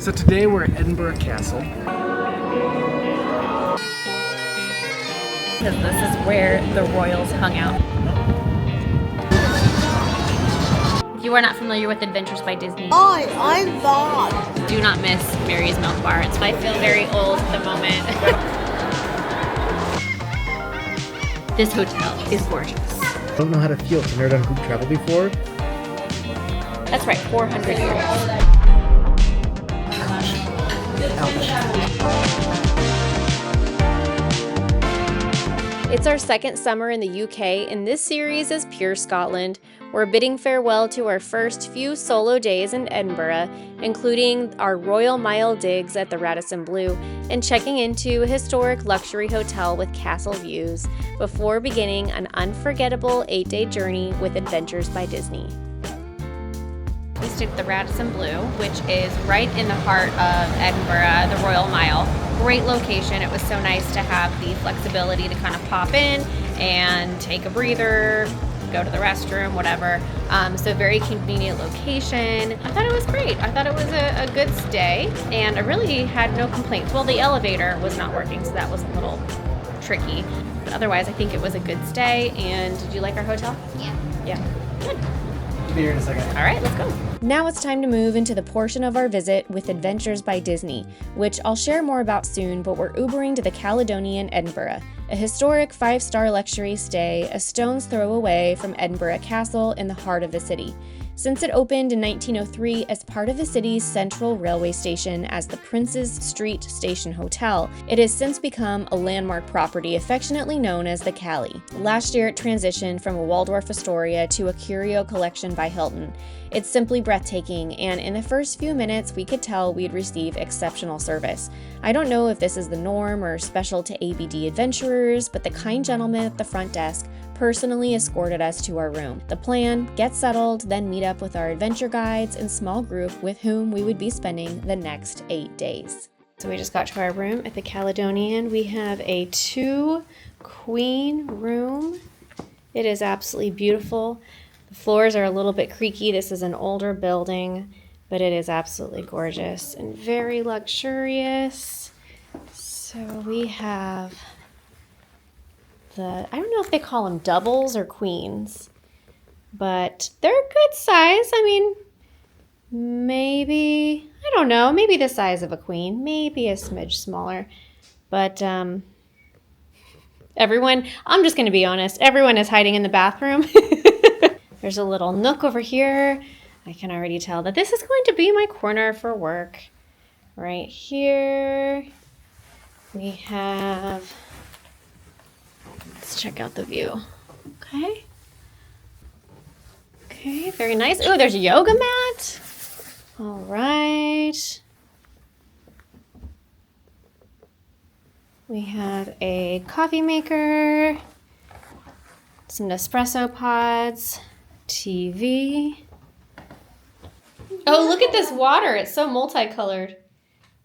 So today we're at Edinburgh Castle. Because this is where the royals hung out. If you are not familiar with Adventures by Disney, I'm Bob. do not miss Mary's Milk Bar. I feel very old at the moment. This hotel is gorgeous. I don't know how to feel. I've never done group travel before. That's right, 400 years. It's our second summer in the UK, and this series is pure Scotland. We're bidding farewell to our first few solo days in Edinburgh, including our Royal Mile digs at the Radisson Blu, and checking into a historic luxury hotel with castle views, before beginning an unforgettable 8-day journey with Adventures by Disney. We stayed at the Radisson Blu, which is right in the heart of Edinburgh, the Royal Mile. Great location. It was so nice to have the flexibility to kind of pop in and take a breather, go to the restroom, whatever. So very convenient location. I thought it was great. I thought it was a good stay, and I really had no complaints. Well, the elevator was not working, so that was a little tricky. But otherwise, I think it was a good stay. And did you like our hotel? Yeah. Yeah. Good. We'll be here in a second. All right, let's go. Now it's time to move into the portion of our visit with Adventures by Disney, which I'll share more about soon, but we're Ubering to the Caledonian Edinburgh, a historic 5-star luxury stay a stone's throw away from Edinburgh Castle in the heart of the city. Since it opened in 1903 as part of the city's central railway station as the Prince's Street Station Hotel, it has since become a landmark property affectionately known as the Cali. Last year it transitioned from a Waldorf Astoria to a curio collection by Hilton. It's simply breathtaking, and in the first few minutes we could tell we'd receive exceptional service. I don't know if this is the norm or special to ABD adventurers, but the kind gentleman at the front desk personally escorted us to our room. The plan: get settled, then meet up with our adventure guides and small group with whom we would be spending the next 8 days. So we just got to our room at the Caledonian. We have a 2-queen room. It is absolutely beautiful. The floors are a little bit creaky. This is an older building, but it is absolutely gorgeous and very luxurious. So we have I don't know if they call them doubles or queens, but they're good size. I mean, maybe, I don't know, maybe the size of a queen, maybe a smidge smaller. But everyone, I'm just going to be honest, everyone is hiding in the bathroom. There's a little nook over here. I can already tell that this is going to be my corner for work. Right here, we have, let's check out the view. Okay. Okay, very nice. Oh, there's a yoga mat. All right. We have a coffee maker, some Nespresso pods, TV. Oh, look at this water. It's so multicolored.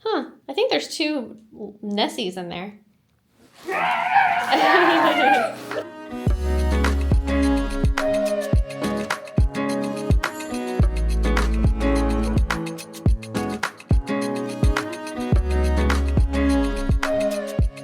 Huh. I think there's 2 Nessies in there.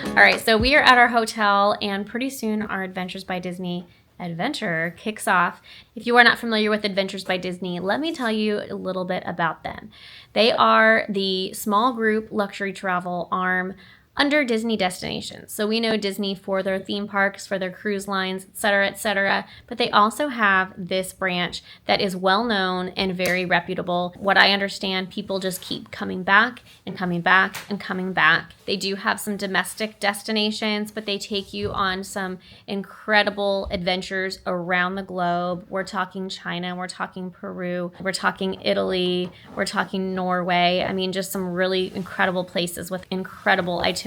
All right, so we are at our hotel, and pretty soon our Adventures by Disney adventure kicks off. If you are not familiar with Adventures by Disney, let me tell you a little bit about them. They are the small group luxury travel arm under Disney destinations. So we know Disney for their theme parks, for their cruise lines, etc., but they also have this branch that is well known and very reputable. What I understand, people just keep coming back and coming back and coming back. They do have some domestic destinations, but they take you on some incredible adventures around the globe. We're talking China, we're talking Peru, we're talking Italy, we're talking Norway. I mean, just some really incredible places with incredible itineraries.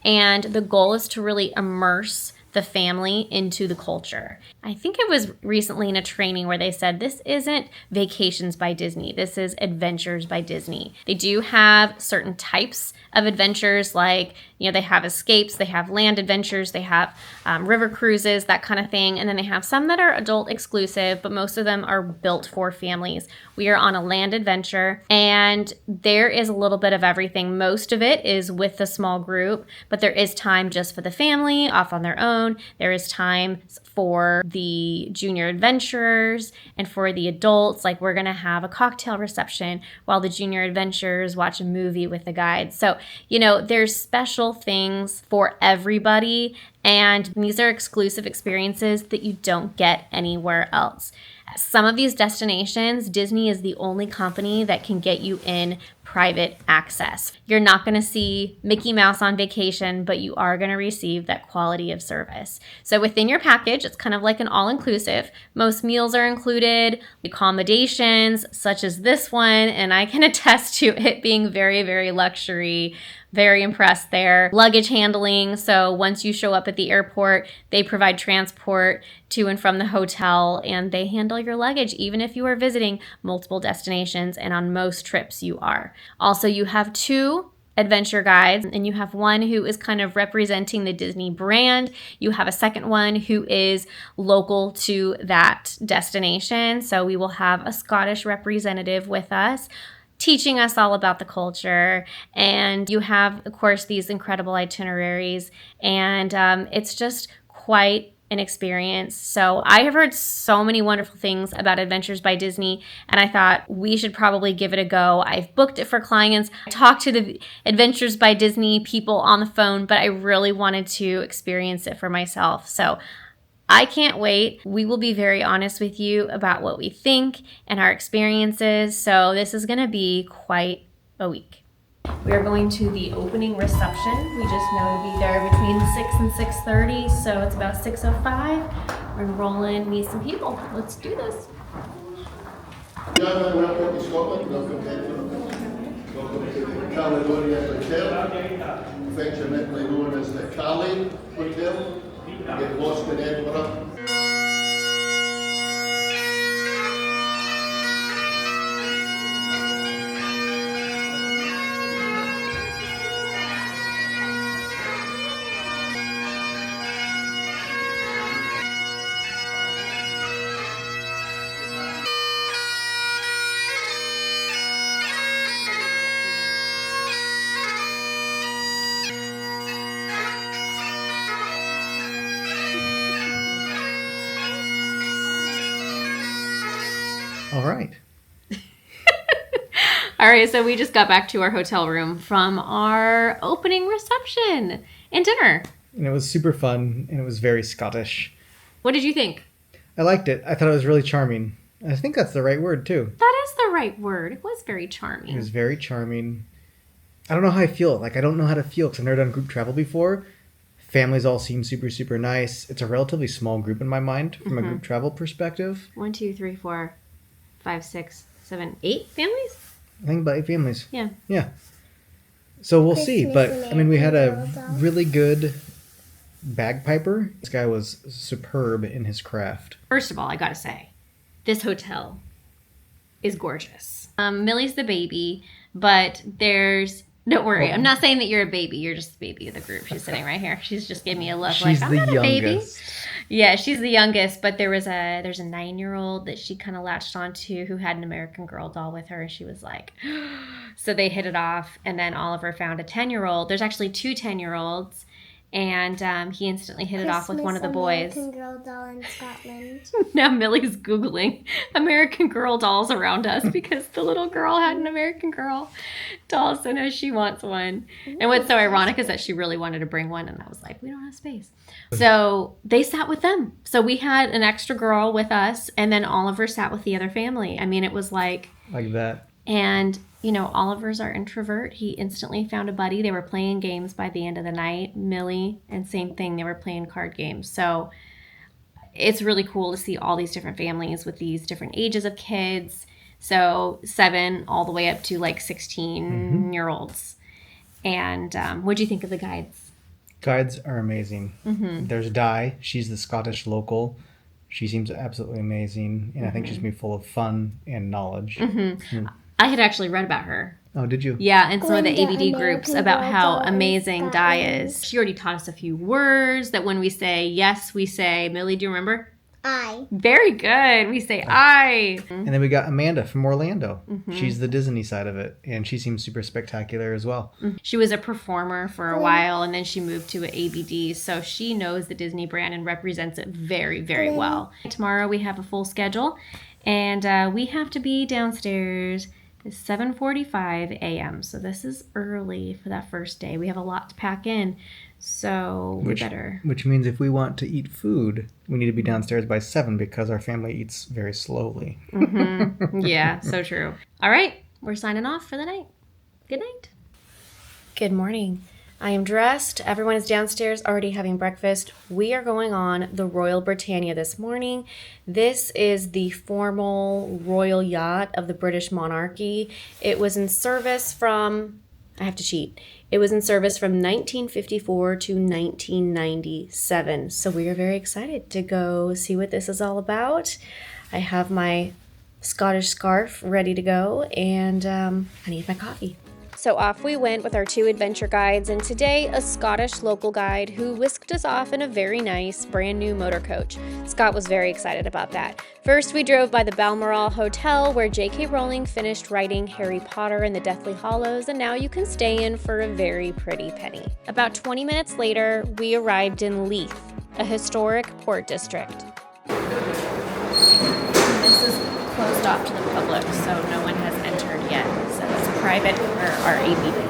And the goal is to really immerse the family into the culture. I think it was recently in a training where they said this isn't Vacations by Disney. This is Adventures by Disney. They do have certain types of adventures, like, they have escapes, they have land adventures, they have river cruises, that kind of thing. And then they have some that are adult exclusive, but most of them are built for families. We are on a land adventure, and there is a little bit of everything. Most of it is with the small group, but there is time just for the family off on their own. There is time for the junior adventurers and for the adults. Like, we're going to have a cocktail reception while the junior adventurers watch a movie with the guides. So, there's special things for everybody, and these are exclusive experiences that you don't get anywhere else. Some of these destinations, Disney is the only company that can get you in private access. You're not going to see Mickey Mouse on vacation, but you are going to receive that quality of service. So within your package, it's kind of like an all-inclusive. Most meals are included, accommodations such as this one, and I can attest to it being very, very luxury. Very impressed there. Luggage handling. So once you show up at the airport, they provide transport to and from the hotel, and they handle your luggage even if you are visiting multiple destinations, and on most trips you are. Also, you have 2 adventure guides, and you have one who is kind of representing the Disney brand. You have a second one who is local to that destination. So we will have a Scottish representative with us, teaching us all about the culture. And you have, of course, these incredible itineraries, and it's just quite an experience. So I have heard so many wonderful things about Adventures by Disney, and I thought we should probably give it a go. I've booked it for clients, talked to the Adventures by Disney people on the phone, but I really wanted to experience it for myself. So I can't wait. We will be very honest with you about what we think and our experiences. So this is going to be quite a week. We are going to the opening reception. We just know to be there between 6 and 6:30, so it's about 6:05. We're going to roll in, meet some people. Let's do this. Gentlemen, welcome to Scotland. Welcome to Edinburgh. Welcome to the Caledonian Hotel, affectionately known as the Calais Hotel. Get lost in Edinburgh. All right. All right, so we just got back to our hotel room from our opening reception and dinner. And it was super fun, and it was very Scottish. What did you think? I liked it. I thought it was really charming. I think that's the right word, too. That is the right word. It was very charming. It was very charming. I don't know how I feel. Like, I don't know how to feel because I've never done group travel before. Families all seem super, super nice. It's a relatively small group in my mind from a group travel perspective. 1, 2, 3, 4, 5, 6, 7, 8 families? I think about 8 families. Yeah. Yeah. So we'll see. But, I mean, we had a really good bagpiper. This guy was superb in his craft. First of all, I gotta say, this hotel is gorgeous. Millie's the baby, but don't worry, I'm not saying that you're a baby. You're just the baby of the group. She's sitting right here. She's just giving me a look She's like, I'm the not a baby. youngest. Yeah, she's the youngest, but there's a 9-year-old that she kind of latched onto who had an American Girl doll with her. She was like, so they hit it off. And then Oliver found a 10-year-old. There's actually 2 10-year-olds. And he instantly hit it off with one of the boys. American Girl doll in Scotland. Now Millie's Googling American Girl dolls around us because the little girl had an American Girl doll, so now she wants one. And what's so ironic is that she really wanted to bring one, and I was like, we don't have space. So they sat with them. So we had an extra girl with us, and then Oliver sat with the other family. I mean, it was like that. And, Oliver's our introvert. He instantly found a buddy. They were playing games by the end of the night. Millie, and same thing, they were playing card games. So it's really cool to see all these different families with these different ages of kids. So 7 all the way up to like 16-year-olds. And what'd you think of the guides? Guides are amazing. There's Di. She's the Scottish local. She seems absolutely amazing, and I think she's going to be full of fun and knowledge. I had actually read about her. Oh, did you? Yeah, in some of the Glinda, ABD groups American about Girl how Doll in amazing Di Scotland. is. She already taught us a few words that when we say yes, we say, Millie, do you remember? I. Very good. We say I. And then we got Amanda from Orlando. She's the Disney side of it, and she seems super spectacular as well. She was a performer for a while, and then she moved to ABD, so she knows the Disney brand and represents it very, very well. Tomorrow we have a full schedule, and we have to be downstairs at 7:45 a.m., so this is early for that first day. We have a lot to pack in, so we better. Which means if we want to eat food, we need to be downstairs by 7 because our family eats very slowly. Yeah, so true. All right, we're signing off for the night. Good night. Good morning. I am dressed. Everyone is downstairs already having breakfast. We are going on the Royal Britannia this morning. This is the formal royal yacht of the British monarchy. It was in service from, I have to cheat. It was in service from 1954 to 1997. So we are very excited to go see what this is all about. I have my Scottish scarf ready to go, and I need my coffee. So off we went with our 2 adventure guides, and today a Scottish local guide who whisked us off in a very nice brand new motor coach. Scott was very excited about that. First we drove by the Balmoral Hotel where J.K. Rowling finished writing Harry Potter and the Deathly Hallows, and now you can stay in for a very pretty penny. About 20 minutes later we arrived in Leith, a historic port district. This is closed off to the public, so no one has entered yet. So it's private for our ABD.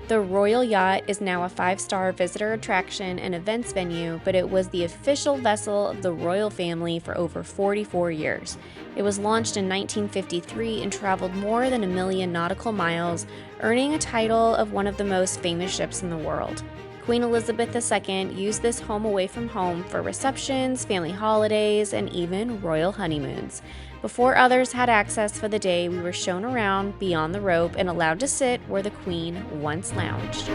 The Royal Yacht is now a 5-star visitor attraction and events venue, but it was the official vessel of the royal family for over 44 years. It was launched in 1953 and traveled more than 1 million nautical miles, earning a title of one of the most famous ships in the world. Queen Elizabeth II used this home away from home for receptions, family holidays, and even royal honeymoons. Before others had access for the day, we were shown around beyond the rope and allowed to sit where the Queen once lounged.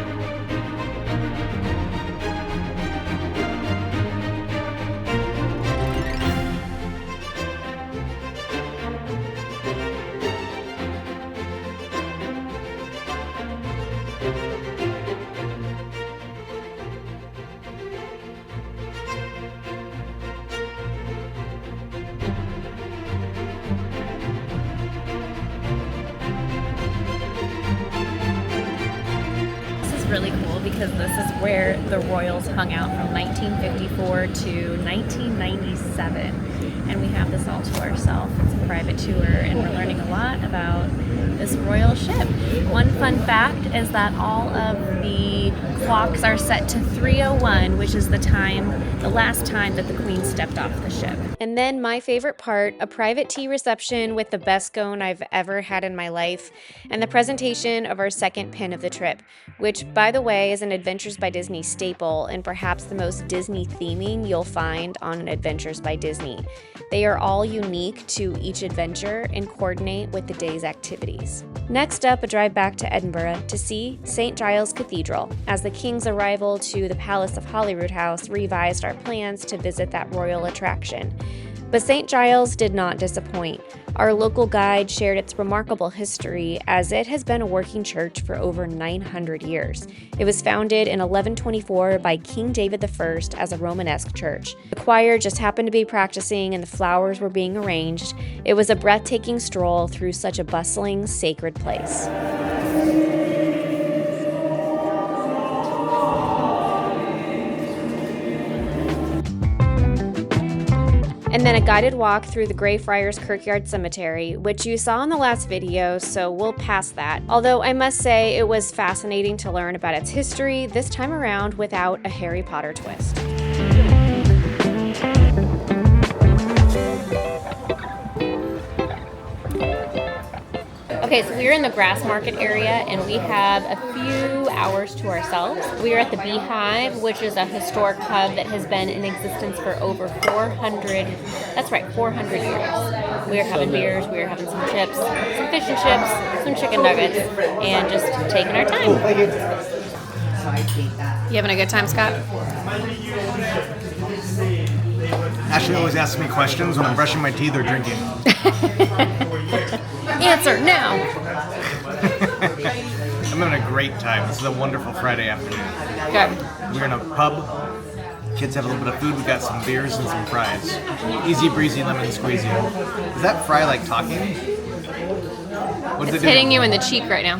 Really cool because this is where the royals hung out from 1954 to 1997, and we have this all to ourselves. It's a private tour, and we're learning a lot about this royal ship. One fun fact is that all of the clocks are set to 3:01, which is the last time that the Queen stepped off the ship. And then my favorite part, a private tea reception with the best scone I've ever had in my life, and the presentation of our second pin of the trip, which, by the way, is an Adventures by Disney staple and perhaps the most Disney theming you'll find on an Adventures by Disney. They are all unique to each adventure and coordinate with the day's activities. Next up, a drive back to Edinburgh to see St. Giles Cathedral, as the King's arrival to the Palace of Holyrood House revised our plans to visit that royal attraction. But St. Giles did not disappoint. Our local guide shared its remarkable history, as it has been a working church for over 900 years. It was founded in 1124 by King David I as a Romanesque church. The choir just happened to be practicing and the flowers were being arranged. It was a breathtaking stroll through such a bustling, sacred place. And then a guided walk through the Greyfriars Kirkyard Cemetery, which you saw in the last video, so we'll pass that. Although I must say it was fascinating to learn about its history, this time around without a Harry Potter twist. Okay, so we're in the Grass Market area, and we have a few hours to ourselves. We are at the Beehive, which is a historic pub that has been in existence for over 400, that's right, 400 years. We are having beers, we are having some chips, some fish and chips, some chicken nuggets, and just taking our time. You having a good time, Scott? Ashley always asks me questions when I'm brushing my teeth or drinking. Answer now! I'm having a great time. This is a wonderful Friday afternoon. Good. We're in a pub. Kids have a little bit of food. We got some beers and some fries. Easy breezy lemon squeezy. Is that fry like talking? What is It's it hitting doing? you in the cheek right now.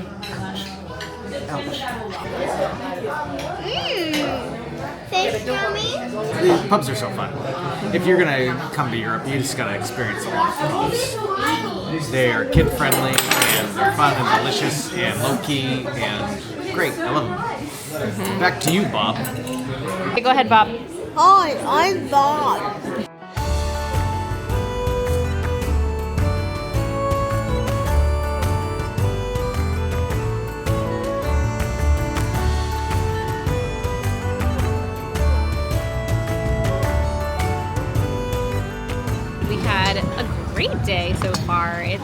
Fish yummy. The pubs are so fun. If you're gonna come to Europe, you just gotta experience a lot of pubs. They are kid friendly and they're fun and delicious and low key and great. I love them. Back to you, Bob. Okay, go ahead, Bob. Hi, I'm Bob. We had a great day so far. It's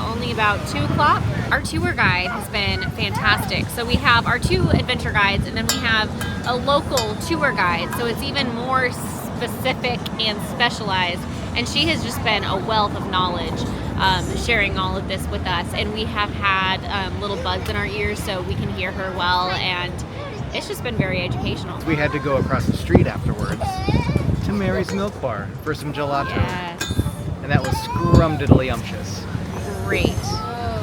only about 2 o'clock. Our tour guide has been fantastic. So we have our 2 adventure guides, and then we have a local tour guide. So it's even more specific and specialized. And she has just been a wealth of knowledge, sharing all of this with us. And we have had little buds in our ears so we can hear her well. And it's just been very educational. We had to go across the street afterwards to Mary's Milk Bar for some gelato. Yes. And that was scrumdiddlyumptious. Great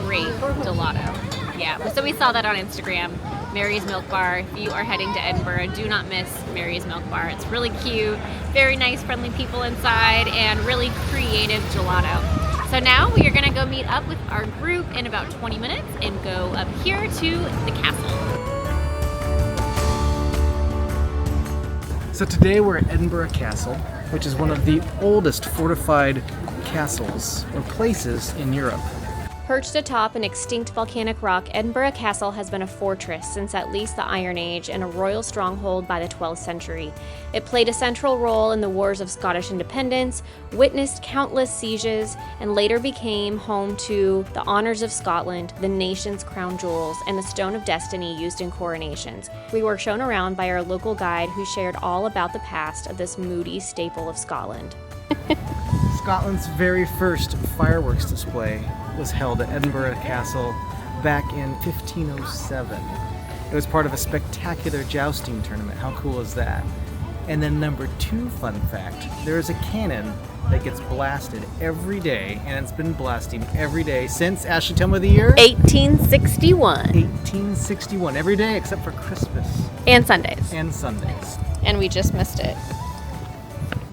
gelato. Yeah, so we saw that on Instagram, Mary's Milk Bar. If you are heading to Edinburgh, do not miss Mary's Milk Bar. It's really cute, very nice, friendly people inside, and really creative gelato. So now we are gonna go meet up with our group in about 20 minutes and go up here to the castle. So today we're at Edinburgh Castle, which is one of the oldest fortified castles or places in Europe. Perched atop an extinct volcanic rock, Edinburgh Castle has been a fortress since at least the Iron Age and a royal stronghold by the 12th century. It played a central role in the Wars of Scottish Independence, witnessed countless sieges, and later became home to the Honours of Scotland, the nation's crown jewels, and the Stone of Destiny used in coronations. We were shown around by our local guide who shared all about the past of this moody staple of Scotland. Scotland's very first fireworks display was held at Edinburgh Castle back in 1507. It was part of a spectacular jousting tournament. How cool is that? And then number 2 fun fact, there is a cannon that gets blasted every day, and it's been blasting every day since, Ashley, tell me the year? 1861. 1861, every day except for Christmas And Sundays. and Sundays. And we just missed it.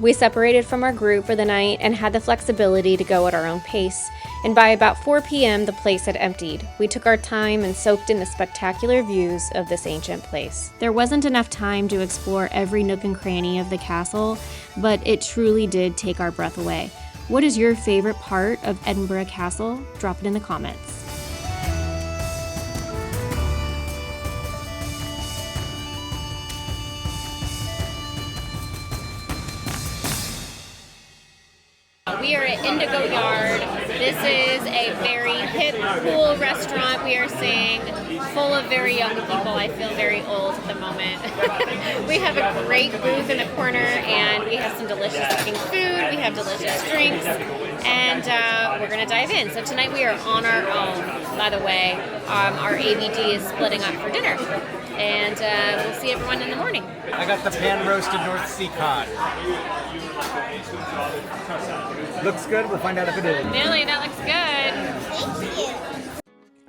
We separated from our group for the night and had the flexibility to go at our own pace. And by about 4 p.m., the place had emptied. We took our time and soaked in the spectacular views of this ancient place. There wasn't enough time to explore every nook and cranny of the castle, but it truly did take our breath away. What is your favorite part of Edinburgh Castle? Drop it in the comments. We are at Indigo Yard. This is a very hip, cool restaurant we are seeing, full of very young people. I feel very old at the moment. We have a great booth in the corner, and we have some delicious looking food. We have delicious drinks, and we're going to dive in. So tonight we are on our own, by the way. Our ABD is splitting up for dinner, and we'll see everyone in the morning. I got the pan-roasted North Sea cod. Looks good, we'll find out if it is. Millie, that looks good.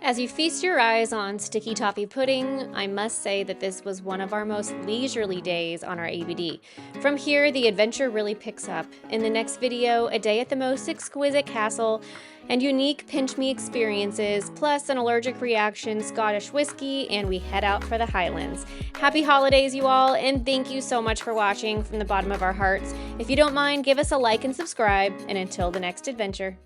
As you feast your eyes on sticky toffee pudding, I must say that this was one of our most leisurely days on our ABD. From here, the adventure really picks up. In the next video, a day at the most exquisite castle and unique pinch me experiences, plus an allergic reaction, Scottish whiskey, and we head out for the Highlands. Happy holidays, you all, and thank you so much for watching from the bottom of our hearts. If you don't mind, give us a like and subscribe, and until the next adventure.